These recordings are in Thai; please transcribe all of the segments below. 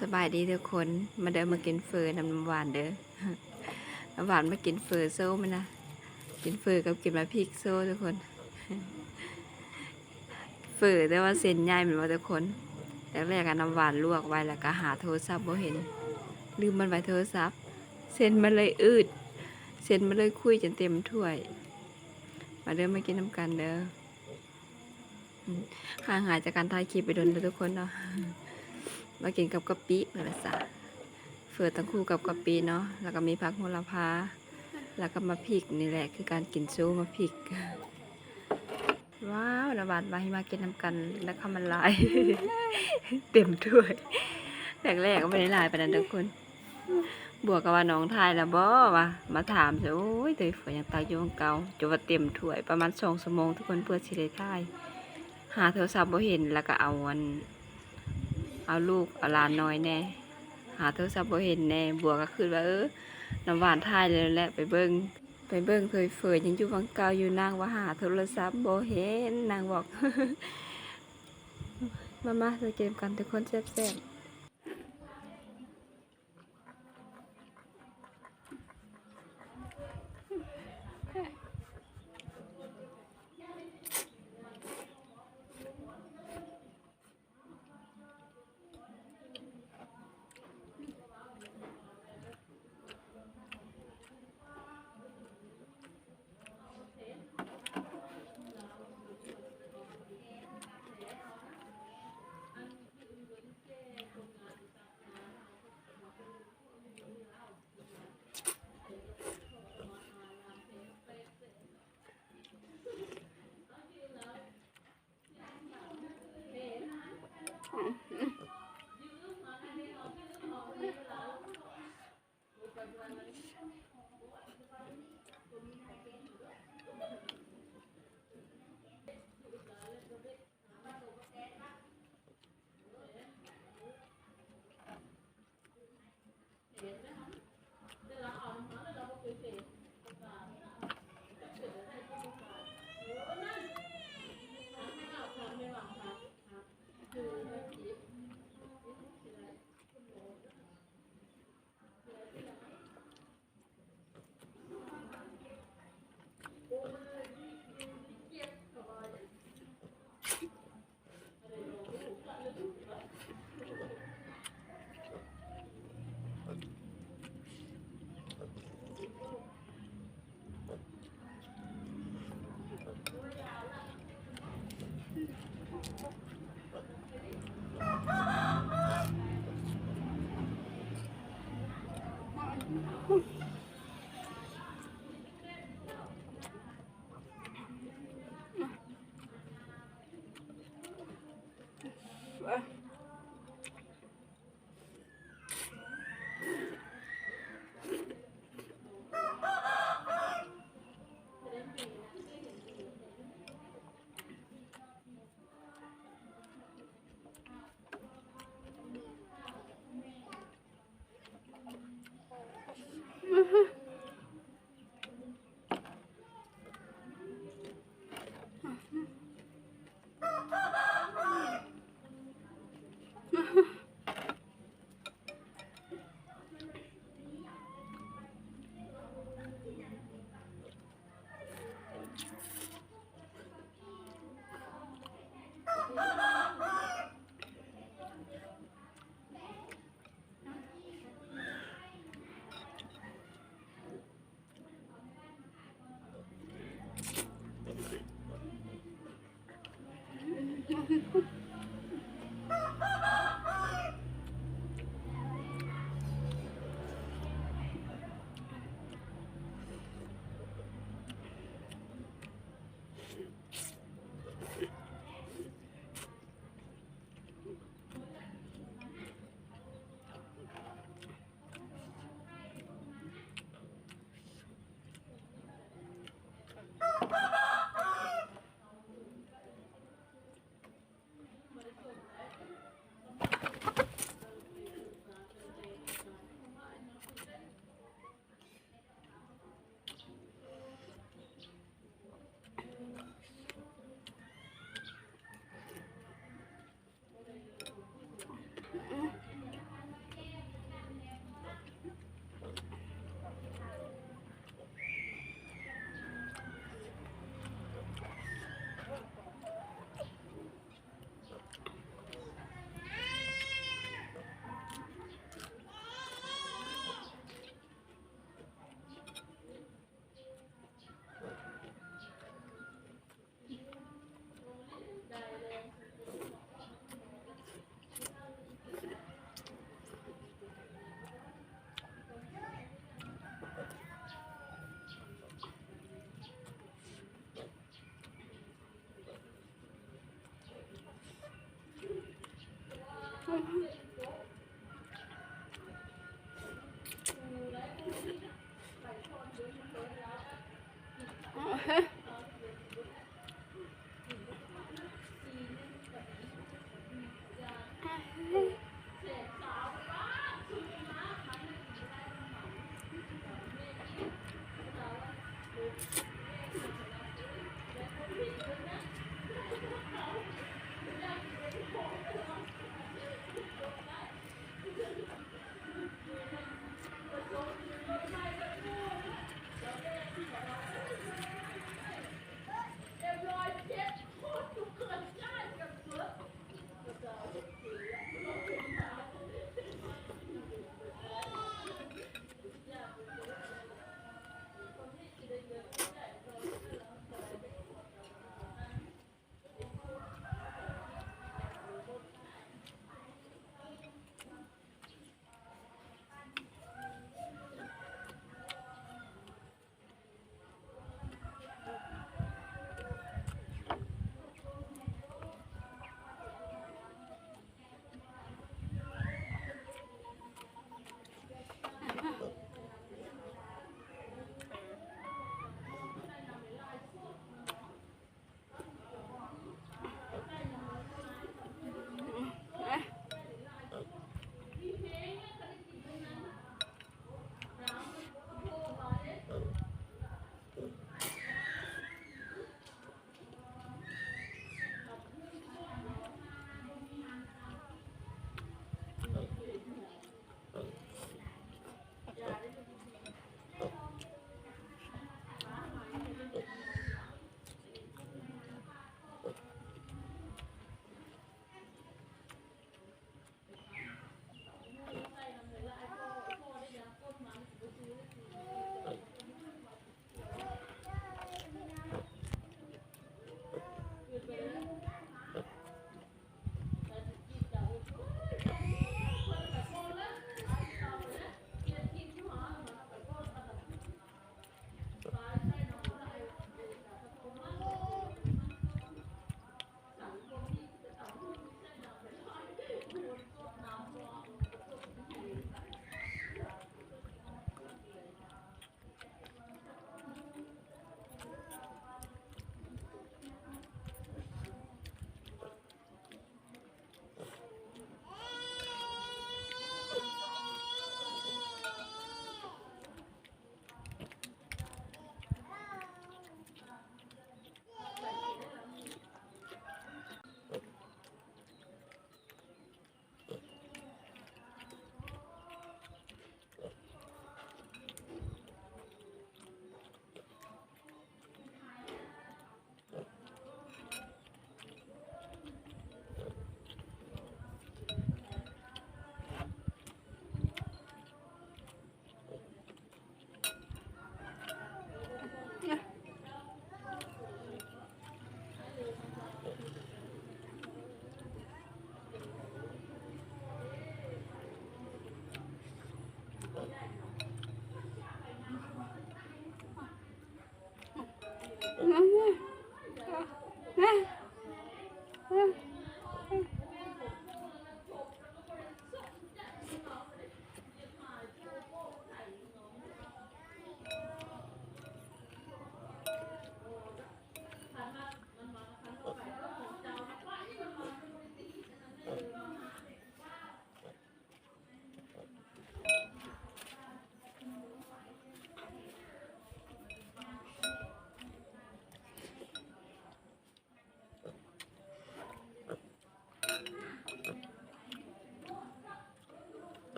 สบายดีทุกคนมาเดินมากินเฟอน้ำหวานเด้อน้ำหวานมากินเฟอโซ่ไหมนะกินเฟอกับกินมาพริกโซ่ทุกคนเฟอแต่ว่าเส้นใหญ่เหมือนว่าทุกคนแรกๆน้ำหวานลวกไว้แล้วก็หาโทรศัพท์บ่เห็นลืมมันไว้โทรศัพท์เส้นมันเลยอืดเส้นมันเลยคุยจนเต็มถ้วยมาเดินมากินน้ำกันเด้อห่างหายจากการถ่ายคลิปไปโดนทุกคนเนาะมากินกับกะปิเหมือนละสะเฟือตั้งคู่กับกะปิเนาะแล้วก็มีผักโหระพาแล้วก็มาพริกนี่แหละคือการกินซูมาพริกว้าวนะบาดมาให้มากินน้ำกันแล้วข้ามันลาย เต็มถ้วยแรกๆก็ไม่ได้ลายไปนั่นทุกคนบวกกับว่าน้องทายแล้วบ่ว่ามาถามสิโอ้ยเตยฝนยังตายอยู่ของเก่าจะว่าเต็มถ้วยประมาณ2 ชั่วโมงทุกคนเพื่อสิได้ทายหาโทรศัพท์บ่เห็นแล้วก็เอาลูกเอาหลานน้อยแน่หาโทรศัพท์บ่เห็นแน่บวกก็คือว่าน้ำหวานทายเลยแหละไปเบิ่งเคยเฟยยังอยู่วังเก่าอยู่นางว่าหาโทรศัพท์บ่เห็นนางบอก มาจะเกมกันทุกคนแซ่บ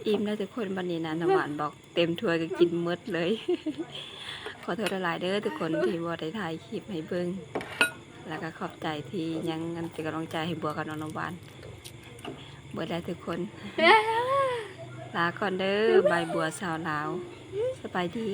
อิ่มแล้วทุกคนวันนี้นะน้ำหวานบอกเต็มถ้วยก็กินหมดเลย ขอโทษหลายๆเด้อทุกคนที่บัวได้ถ่ายคลิปให้เบิ่งแล้วก็ขอบใจที่ยังเป็นกำลังใจให้บัวกับน้องน้ำหวานเบิดได้ทุกคน ลาก่อนเด้อใบบัวสาวลาวสบายดี